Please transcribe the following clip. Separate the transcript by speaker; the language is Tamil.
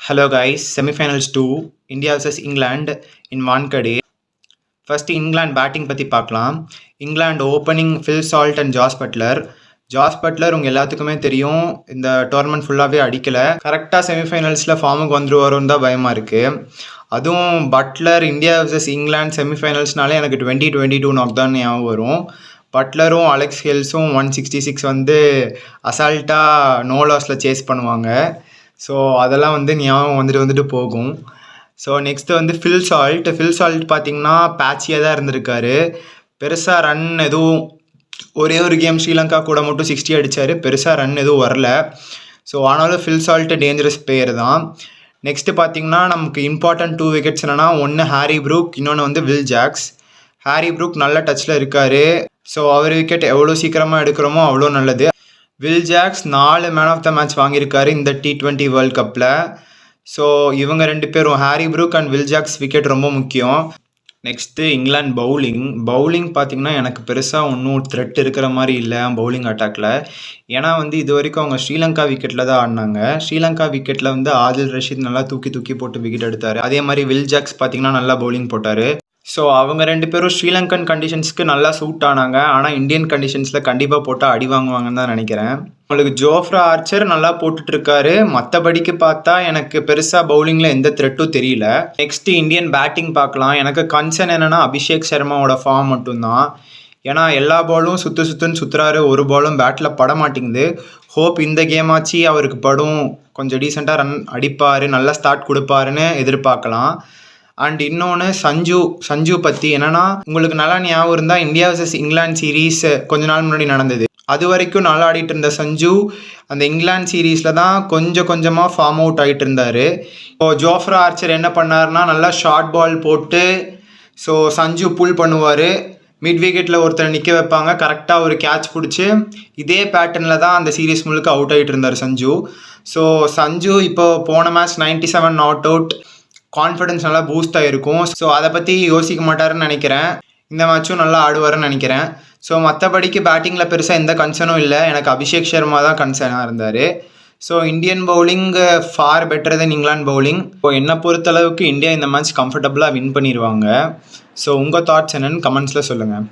Speaker 1: Hello guys, semifinals 2, India vs England in Wankhede. First England batting பத்தி பார்க்கலாம். England opening Phil Salt and Josh Butler. Jos Buttler உங்கள் எல்லாத்துக்குமே தெரியும், இந்த டோர்னமெண்ட் ஃபுல்லாகவே அடிக்கலை. கரெக்டாக செமிஃபைனல்ஸில் ஃபார்முக்கு வந்துருவாரோன்னு தான் பயமாக இருக்குது. அதுவும் பட்லர் இந்தியா vs இங்கிலாந்து செமிஃபைனல்ஸ்னாலே எனக்கு 2022 நாக் தான் ஞாபகம் வரும். பட்லரும் அலெக்ஸ் ஹெல்ஸும் 166 வந்து அசால்ட்டாக நோ லாஸில் சேஸ் பண்ணுவாங்க. ஸோ அதெல்லாம் வந்து ஞாபகம் வந்துட்டு போகும். ஸோ நெக்ஸ்ட்டு வந்து ஃபில் சால்ட் பார்த்திங்கன்னா பேட்சியாக தான் இருந்திருக்காரு. பெருசாக ரன் எதுவும் ஒரே ஒரு கேம் ஸ்ரீலங்கா கூட மட்டும் 60 அடித்தார். பெருசாக ரன் எதுவும் வரல. ஸோ ஆனாலும் ஃபில் சால்ட் டேஞ்சரஸ் பிளேயர் தான். நெக்ஸ்ட்டு பார்த்திங்கன்னா நமக்கு இம்பார்ட்டன்ட் 2 விக்கெட்ஸ் என்னென்னா, ஒன்று ஹாரி ப்ரூக், இன்னொன்று வந்து வில் ஜாக்ஸ். ஹாரி ப்ரூக் நல்ல டச்சில் இருக்கார். ஸோ அவர் விக்கெட் எவ்வளோ சீக்கிரமாக எடுக்கிறோமோ அவ்வளோ நல்லது. Will Jacks 4 man of the match வாங்கியிருக்காரு இந்த T20 வேர்ல்ட் கப்பில். ஸோ இவங்க 2 பேரும் Harry Brook and Will Jacks wicket ரொம்ப முக்கியம். நெக்ஸ்ட்டு இங்கிலாந்து பவுலிங் பார்த்திங்கன்னா எனக்கு பெருசாக ஒன்றும் த்ரெட் இருக்கிற மாதிரி இல்லை பவுலிங் அட்டாக்ல. ஏன்னா வந்து இது வரைக்கும் அவங்க ஸ்ரீலங்கா விக்கெட்டில் தான் ஆடினாங்க. ஸ்ரீலங்கா விக்கெட்டில் வந்து ஆதில் ரஷீத் நல்லா தூக்கி போட்டு விக்கெட் எடுத்தார். அதே மாதிரி வில் ஜாக்ஸ் பார்த்திங்கன்னா நல்லா பவுலிங் போட்டார். ஸோ அவங்க 2 பேரும் ஸ்ரீலங்கன் கண்டிஷன்ஸ்க்கு நல்லா சூட் ஆனாங்க. ஆனால் இந்தியன் கண்டிஷன்ஸில் கண்டிப்பாக போட்டால் அடி வாங்குவாங்கன்னு தான் நினைக்கிறேன். உங்களுக்கு ஜோஃப்ரா ஆர்ச்சர் நல்லா போட்டுட்ருக்காரு. மற்றபடிக்கு பார்த்தா எனக்கு பெருசாக பவுலிங்கில் எந்த த்ரெட்டும் தெரியல. நெக்ஸ்ட்டு இந்தியன் பேட்டிங் பார்க்கலாம். எனக்கு கன்சர்ன் என்னென்னா அபிஷேக் சர்மாவோட ஃபார்ம் மட்டும்தான். ஏன்னா எல்லா பாலும் சுற்றுன்னு சுற்றுறாரு, ஒரு பாலும் பேட்டில் பட மாட்டேங்குது. ஹோப் இந்த கேம் ஆச்சு அவருக்கு படும், கொஞ்சம் டீசெண்டாக ரன் அடிப்பார், நல்லா ஸ்டார்ட் கொடுப்பாருன்னு எதிர்பார்க்கலாம். அண்ட் இன்னொன்று சஞ்சு பற்றி என்னென்னா, உங்களுக்கு நல்லா ஞாபகம் இருந்தால் இந்தியா vs இங்கிலாந்து சீரீஸ் கொஞ்ச நாள் முன்னாடி நடந்தது. அது வரைக்கும் நல்லா ஆடிட்டு இருந்த சஞ்சு அந்த இங்கிலாந்து சீரீஸில் தான் கொஞ்சமாக ஃபார்ம் அவுட் ஆகிட்டு இருந்தார். இப்போது ஜோஃப்ரா ஆர்ச்சர் என்ன பண்ணார்னா, நல்லா ஷார்ட் பால் போட்டு ஸோ சஞ்சு புல் பண்ணுவார். மிட் விக்கெட்டில் ஒருத்தர் நிற்க வைப்பாங்க, கரெக்டாக ஒரு கேட்ச் பிடிச்சி இதே பேட்டர்னில் தான் அந்த சீரீஸ் முழுக்க அவுட் ஆகிட்டு இருந்தார் சஞ்சு. ஸோ சஞ்சு இப்போ போன மேட்ச் 97 நாட் அவுட், கான்ஃபிடன்ஸ் நல்லா பூஸ்ட் ஆகிருக்கும். ஸோ அதை பற்றி யோசிக்க மாட்டாருன்னு நினைக்கிறேன். இந்த மேட்சும் நல்லா ஆடுவார்னு நினைக்கிறேன். ஸோ மற்றபடிக்கு பேட்டிங்கில் பெருசாக எந்த கன்சர்னும் இல்லை. எனக்கு அபிஷேக் சர்மா தான் கன்சர்னாக இருந்தார். So Indian bowling for better then England bowling. இப்போ என்னை பொறுத்தளவுக்கு இந்தியா இந்த மேட்ச் கம்ஃபர்டபுளாக வின் பண்ணிடுவாங்க. ஸோ உங்கள் தாட்ஸ் என்னன்னு கமெண்ட்ஸில் சொல்லுங்கள்.